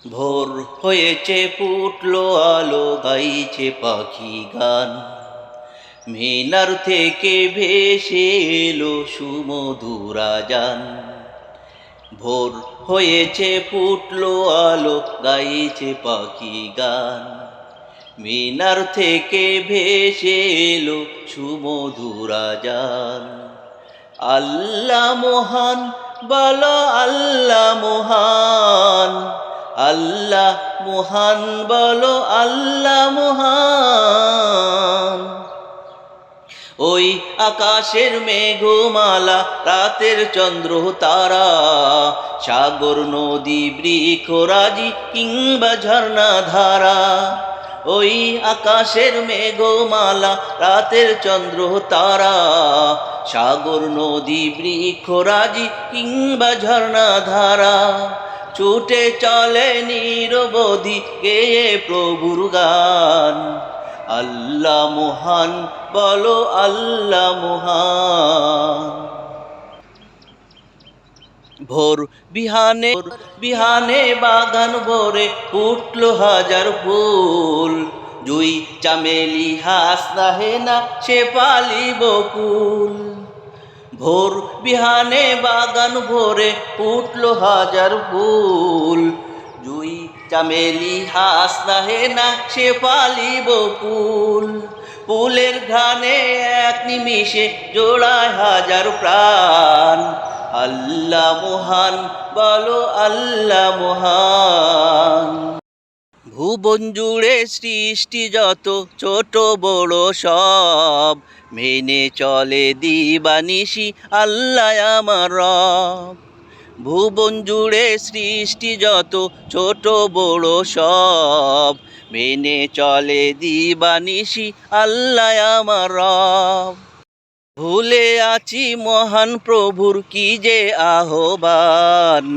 ভোর হয়েছে ফুটলো আলো গাইছে পাখি গান, মিনার থেকে ভেসে এলো সুমধুর আজান। ভোর হয়েছে ফুটলো আলো গাইছে পাখি গান, মিনার থেকে ভেসে এলো সুমধুর আজান। আল্লাহ মহান, বলো আল্লাহ মহান, আল্লাহ মহান, বলো আল্লাহ মহান। ওই আকাশের মেঘমালা, রাতের চন্দ্র তারা, সাগর নদী বৃক্ষরাজি কিংবা ঝর্ণা ধারা। ওই আকাশের মেঘমালা, রাতের চন্দ্র তারা, সাগর নদী বৃক্ষরাজি কিংবা ঝর্ণা ধারা। ছুটে চলে নিরবধি গেয়ে প্রভুর গান। আল্লাহ মহান, বলো আল্লাহ মহান। ভোর বিহানে বিহানে বাগান ভরে ফুটলো হাজার ফুল, জুই চামেলি হাসনা হেনা শেফালি বকুল। ভোর বিহানে বাগান ভরে ফুটলো হাজার ফুল, জুই চামেলি হাসনা হেনা শেফালি বকুল। ফুলের ঘ্রাণে এক নিমিষে জোড়ায় হাজার প্রাণ। আল্লাহ মহান, বলো আল্লাহ মহান। ভুবন জুড়ে সৃষ্টি যত ছোট বড় সব, মেনে চলে দিবানিশি আল্লাহ আমার রব। ভুবন জুড়ে সৃষ্টি যত ছোট বড় সব, মেনে চলে দিবানিশি আল্লাহ আমার রব। ভুলে আছি মহান প্রভুর কি যে আহ্বান।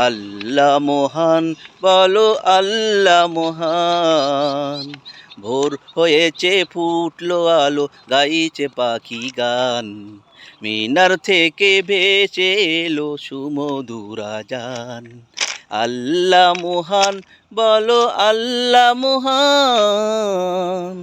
আল্লাহ মহান, বলো আল্লাহ মহান। ভোর হয়েছে ফুটলো আলো গাইছে পাখি গান, মিনার থেকে ভেসে এলো সুমধুর আজান। আল্লাহ মহান, বলো আল্লাহ মহান।